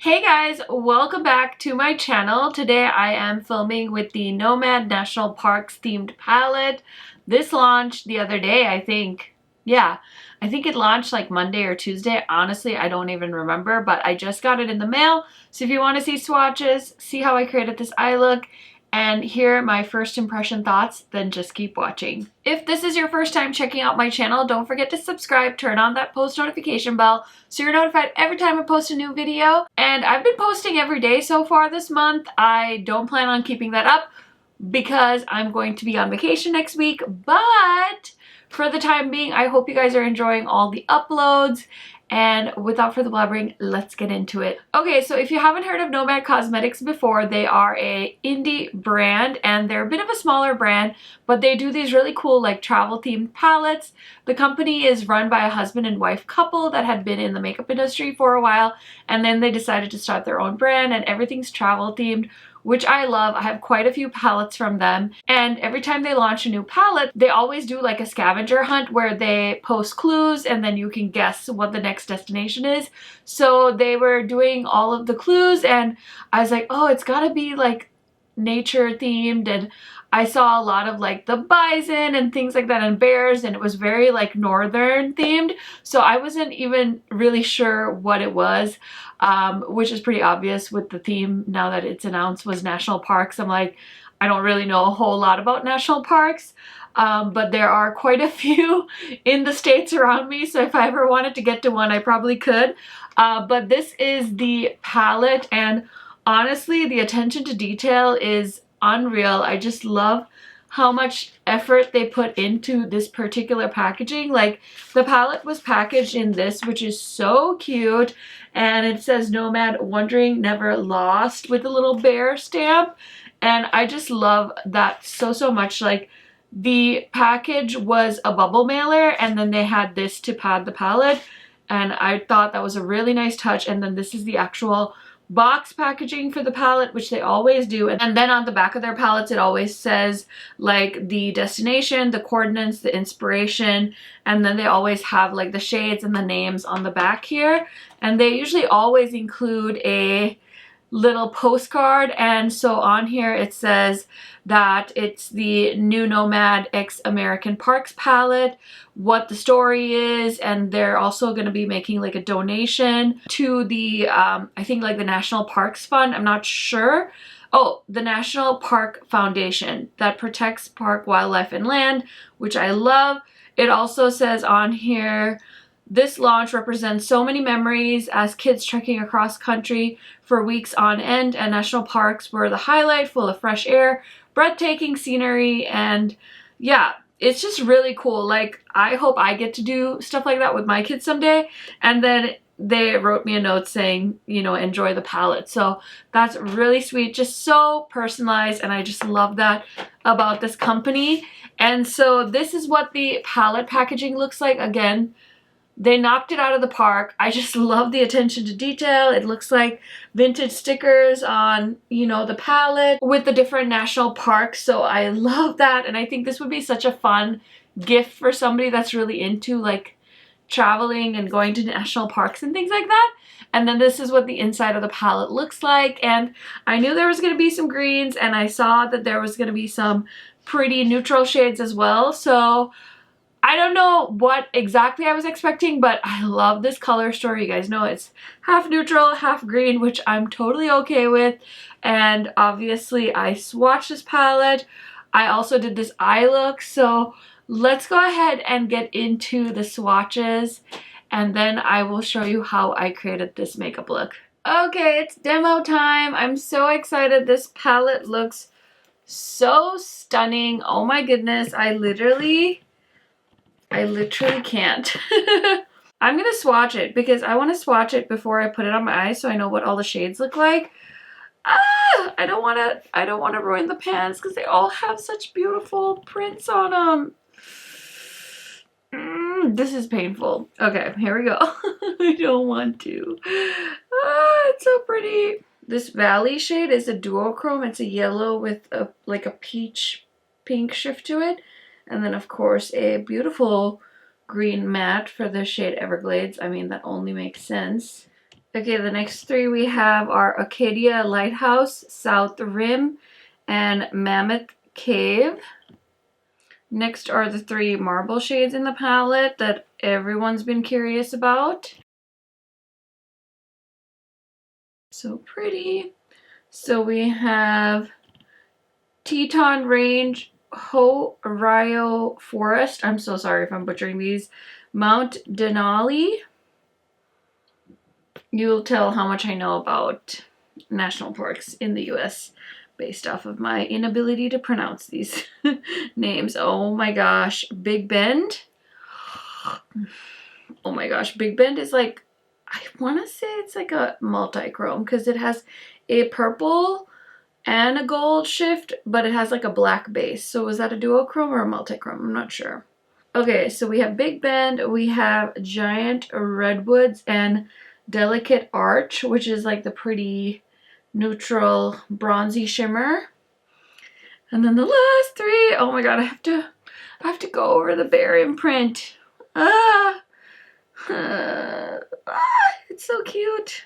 Hey guys, welcome back to my channel. Today I am filming with the Nomad National Parks themed palette. This launched the other day, I think. Yeah, I think it launched like Monday or Tuesday. Honestly, I don't even remember, but I just got it in the mail. So if you want to see swatches, see how I created this eye look, and hear my first impression thoughts, then just keep watching. If this is your first time checking out my channel, don't forget to subscribe, turn on that post notification bell so you're notified every time I post a new video. And I've been posting every day so far this month. I don't plan on keeping that up because I'm going to be on vacation next week, but for the time being, I hope you guys are enjoying all the uploads. And without further blabbering, let's get into it. Okay, so if you haven't heard of Nomad Cosmetics before, they are a indie brand and they're a bit of a smaller brand, but they do these really cool like travel themed palettes. The company is run by a husband and wife couple that had been in the makeup industry for a while, and then they decided to start their own brand, and everything's travel themed, which I love. I have quite a few palettes from them, and every time they launch a new palette, they always do like a scavenger hunt where they post clues and then you can guess what the next destination is. So they were doing all of the clues and I was like, oh, it's gotta be like nature themed, and I saw a lot of like the bison and things like that and bears, and it was very like northern themed, so I wasn't even really sure what it was, which is pretty obvious with the theme now that it's announced was national parks. I'm like, I don't really know a whole lot about national parks, but there are quite a few in the states around me, so if I ever wanted to get to one I probably could. But this is the palette, and honestly, the attention to detail is unreal. I just love how much effort they put into this particular packaging. Like, the palette was packaged in this, which is so cute, and it says Nomad Wondering Never Lost with a little bear stamp, and I just love that so much. Like, the package was a bubble mailer and then they had this to pad the palette, and I thought that was a really nice touch. And then this is the actual box packaging for the palette, which they always do, and then on the back of their palettes it always says like the destination, the coordinates, the inspiration, and then they always have like the shades and the names on the back here, and they usually always include a little postcard. And so on here it says that it's the new Nomad X American Parks palette, what the story is, and they're also going to be making like a donation to the I think like the National Parks Fund. I'm not sure. Oh, the National Park Foundation that protects park wildlife and land, which I love. It also says on here, this launch represents so many memories as kids trekking across country for weeks on end, and national parks were the highlight, full of fresh air, breathtaking scenery, and yeah, it's just really cool. Like, I hope I get to do stuff like that with my kids someday. And then they wrote me a note saying, you know, enjoy the palette. So that's really sweet, just so personalized, and I just love that about this company. And so this is what the palette packaging looks like. Again, they knocked it out of the park. I just love the attention to detail. It looks like vintage stickers on, you know, the palette with the different national parks. So I love that. And I think this would be such a fun gift for somebody that's really into like traveling and going to national parks and things like that. And then this is what the inside of the palette looks like. And I knew there was going to be some greens, and I saw that there was going to be some pretty neutral shades as well. So I don't know what exactly I was expecting, but I love this color story. You guys know it's half neutral, half green, which I'm totally okay with. And obviously I swatched this palette. I also did this eye look. So let's go ahead and get into the swatches, and then I will show you how I created this makeup look. Okay, it's demo time. I'm so excited. This palette looks so stunning. Oh my goodness, I literally can't. I'm gonna swatch it because I want to swatch it before I put it on my eyes so I know what all the shades look like. I don't want to ruin the pans because they all have such beautiful prints on them. This is painful. Okay, here we go. I don't want to. It's so pretty. This Valley shade is a duochrome. It's a yellow with a like a peach pink shift to it. And then, of course, a beautiful green matte for the shade Everglades. I mean, that only makes sense. Okay, the next three we have are Acadia Lighthouse, South Rim, and Mammoth Cave. Next are the three marble shades in the palette that everyone's been curious about. So pretty. So we have Teton Range, Ho Rio Forest. I'm so sorry if I'm butchering these. Mount Denali. You'll tell how much I know about national parks in the US based off of my inability to pronounce these names. Oh my gosh, Big Bend. Oh my gosh, Big Bend is like, I want to say it's like a multi-chrome because it has a purple and a gold shift, but it has like a black base. So is that a duochrome or a multi-chrome? I'm not sure. Okay, so we have Big Bend, we have Giant Redwoods, and Delicate Arch, which is like the pretty neutral bronzy shimmer. And then the last three, oh my god, I have to go over the bear imprint. It's so cute.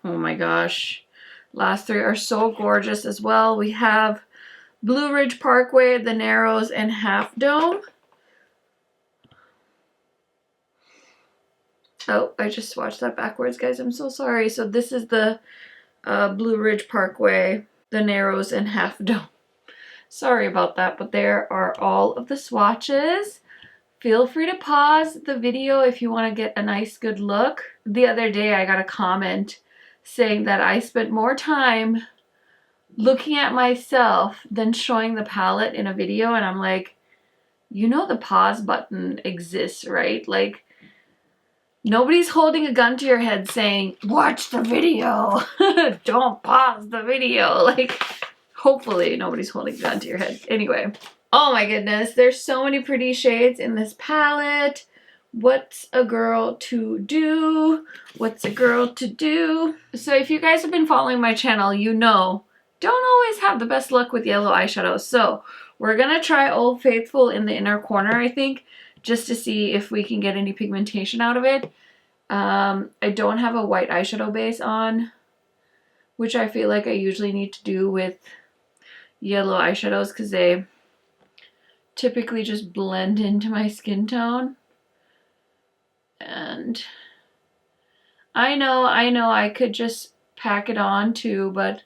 Oh my gosh. Last three are so gorgeous as well. We have Blue Ridge Parkway, The Narrows, and Half Dome. Oh, I just swatched that backwards, guys. I'm so sorry. So this is the Blue Ridge Parkway, The Narrows, and Half Dome. Sorry about that, but there are all of the swatches. Feel free to pause the video if you want to get a nice good look. The other day I got a comment saying that I spent more time looking at myself than showing the palette in a video, and I'm like, you know the pause button exists, right? Like, nobody's holding a gun to your head saying, watch the video. Don't pause the video. Like, hopefully nobody's holding a gun to your head. Anyway. Oh my goodness. There's so many pretty shades in this palette. What's a girl to do? What's a girl to do? So if you guys have been following my channel, you know, don't always have the best luck with yellow eyeshadows. So we're going to try Old Faithful in the inner corner, I think, just to see if we can get any pigmentation out of it. I don't have a white eyeshadow base on, which I feel like I usually need to do with yellow eyeshadows because they typically just blend into my skin tone. And I know I could just pack it on too, but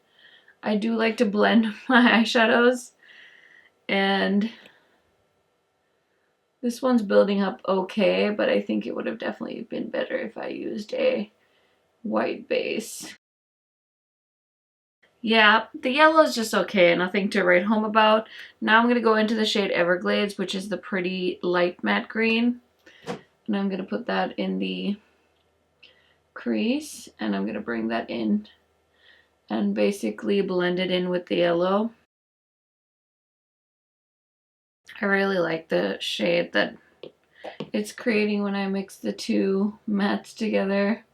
I do like to blend my eyeshadows, and this one's building up okay, but I think it would have definitely been better if I used a white base. Yeah, the yellow is just okay, nothing to write home about. Now I'm going to go into the shade Everglades, which is the pretty light matte green. And I'm going to put that in the crease, and I'm going to bring that in and basically blend it in with the yellow. I really like the shade that it's creating when I mix the two mattes together.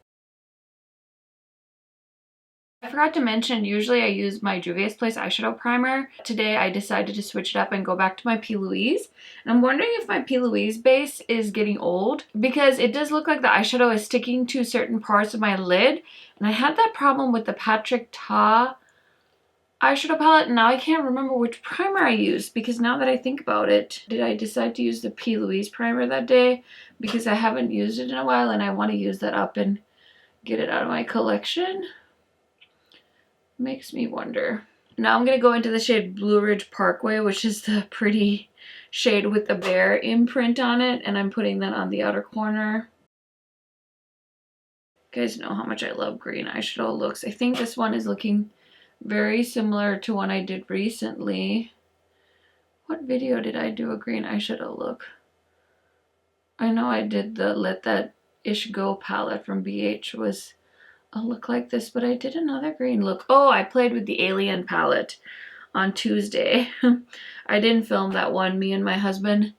I forgot to mention, usually I use my Juvia's Place eyeshadow primer. Today I decided to switch it up and go back to my P. Louise. And I'm wondering if my P. Louise base is getting old, because it does look like the eyeshadow is sticking to certain parts of my lid. And I had that problem with the Patrick Ta eyeshadow palette, and now I can't remember which primer I used, because now that I think about it, did I decide to use the P. Louise primer that day? Because I haven't used it in a while and I want to use that up and get it out of my collection. Makes me wonder. Now I'm going to go into the shade Blue Ridge Parkway, which is the pretty shade with the bear imprint on it, and I'm putting that on the outer corner. You guys know how much I love green eyeshadow looks. I think this one is looking very similar to one I did recently. What video did I do a green eyeshadow look? I know I did the Let That Ish Go palette from BH was a look like this, but I did another green look. Oh, I played with the Alien palette on Tuesday. I didn't film that one. Me and my husband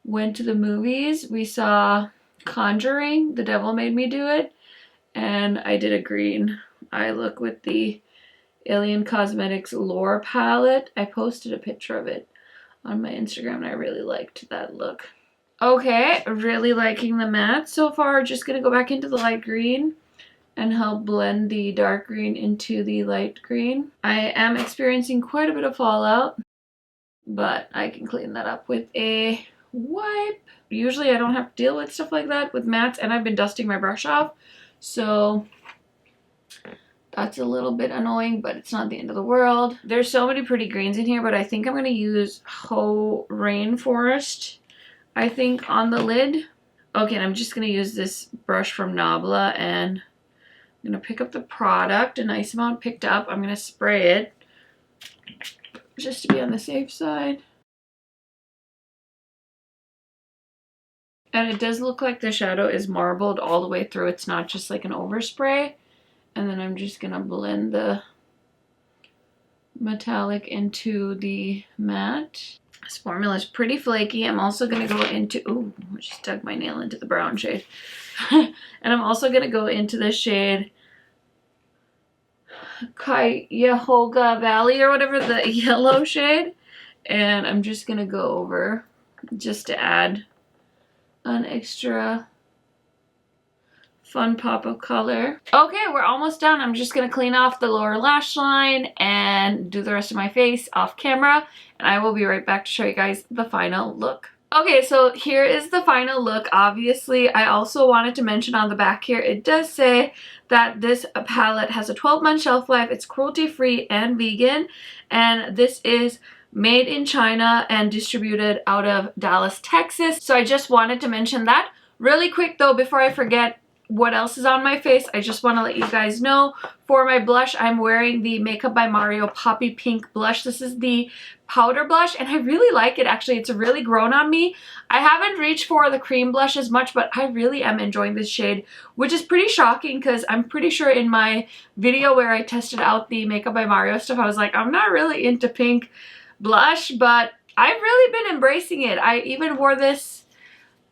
went to the movies. We saw Conjuring, The Devil Made Me Do It, and I did a green eye look with the Alien Cosmetics Lore palette. I posted a picture of it on my Instagram and I really liked that look. Okay, really liking the matte so far. Just gonna go back into the light green. and help blend the dark green into the light green. I am experiencing quite a bit of fallout, but I can clean that up with a wipe. Usually I don't have to deal with stuff like that with mattes, and I've been dusting my brush off, so that's a little bit annoying, but it's not the end of the world. There's so many pretty greens in here, but I think I'm going to use Ho Rainforest, I think, on the lid. Okay, and I'm just going to use this brush from Nabla, and I'm going to pick up the product, a nice amount picked up. I'm going to spray it just to be on the safe side. And it does look like the shadow is marbled all the way through. It's not just like an overspray. And then I'm just going to blend the metallic into the matte. This formula is pretty flaky. I'm also going to go into, ooh, I just dug my nail into the brown shade. And I'm also going to go into the shade Cuyahoga Valley or whatever, the yellow shade. And I'm just going to go over just to add an extra fun pop of color. Okay, we're almost done. I'm just going to clean off the lower lash line and do the rest of my face off camera. And I will be right back to show you guys the final look. Okay, so here is the final look. Obviously, I also wanted to mention on the back here, it does say that this palette has a 12-month shelf life. It's cruelty-free and vegan. And this is made in China and distributed out of Dallas, Texas. So I just wanted to mention that. Really quick though, before I forget what else is on my face, I just want to let you guys know, for my blush, I'm wearing the Makeup by Mario Poppy Pink blush. This is the powder blush, and I really like it actually. It's really grown on me. I haven't reached for the cream blush as much, but I really am enjoying this shade, which is pretty shocking because I'm pretty sure in my video where I tested out the Makeup by Mario stuff, I was like, I'm not really into pink blush, but I've really been embracing it. I even wore this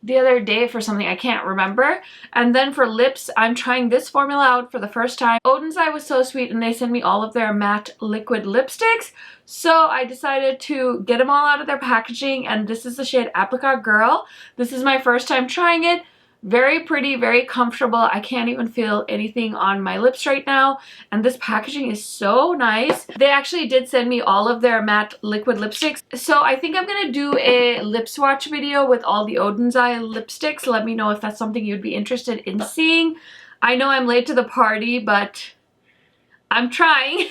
the other day for something I can't remember. And then for lips, I'm trying this formula out for the first time. Oden's Eye was so sweet, and they sent me all of their matte liquid lipsticks. So I decided to get them all out of their packaging, and this is the shade Apricot Girl. This is my first time trying it. Very pretty, very comfortable. I can't even feel anything on my lips right now. And this packaging is so nice. They actually did send me all of their matte liquid lipsticks. So I think I'm going to do a lip swatch video with all the Oden's Eye lipsticks. Let me know if that's something you'd be interested in seeing. I know I'm late to the party, but I'm trying.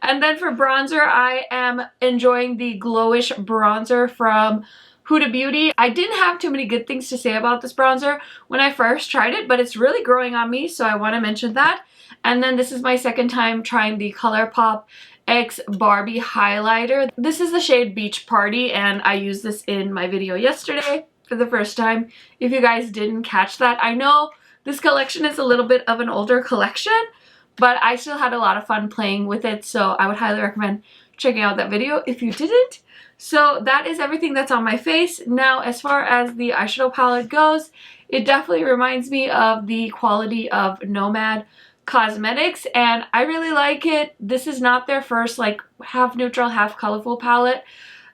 And then for bronzer, I am enjoying the Glowish bronzer from Huda Beauty. I didn't have too many good things to say about this bronzer when I first tried it, but it's really growing on me, so I want to mention that. And then this is my second time trying the ColourPop X Barbie highlighter. This is the shade Beach Party, and I used this in my video yesterday for the first time. If you guys didn't catch that, I know this collection is a little bit of an older collection, but I still had a lot of fun playing with it, so I would highly recommend checking out that video if you didn't. So that is everything that's on my face. Now, as far as the eyeshadow palette goes, it definitely reminds me of the quality of Nomad Cosmetics, and I really like it. This is not their first like half neutral, half colorful palette.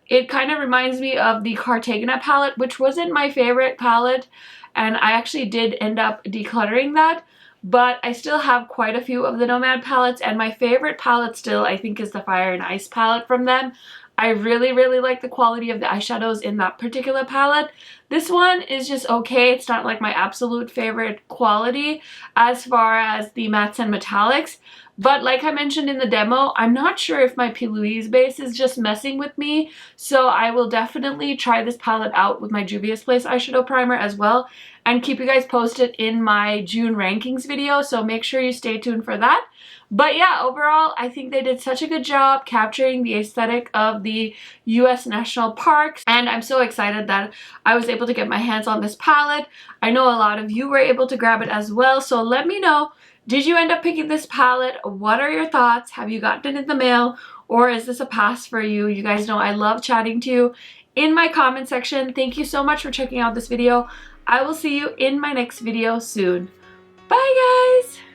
It kind of reminds me of the Cartagena palette, which wasn't my favorite palette, and I actually did end up decluttering that. But I still have quite a few of the Nomad palettes, and my favorite palette still, I think, is the Fire and Ice palette from them. I really, really like the quality of the eyeshadows in that particular palette. This one is just okay. It's not like my absolute favorite quality as far as the mattes and metallics. But like I mentioned in the demo, I'm not sure if my P. Louise base is just messing with me. So I will definitely try this palette out with my Juvia's Place eyeshadow primer as well, and keep you guys posted in my June rankings video. So make sure you stay tuned for that. But yeah, overall, I think they did such a good job capturing the aesthetic of the US national parks. And I'm so excited that I was able to get my hands on this palette. I know a lot of you were able to grab it as well. So let me know, did you end up picking this palette? What are your thoughts? Have you gotten it in the mail? Or is this a pass for you? You guys know I love chatting to you in my comment section. Thank you so much for checking out this video. I will see you in my next video soon. Bye guys!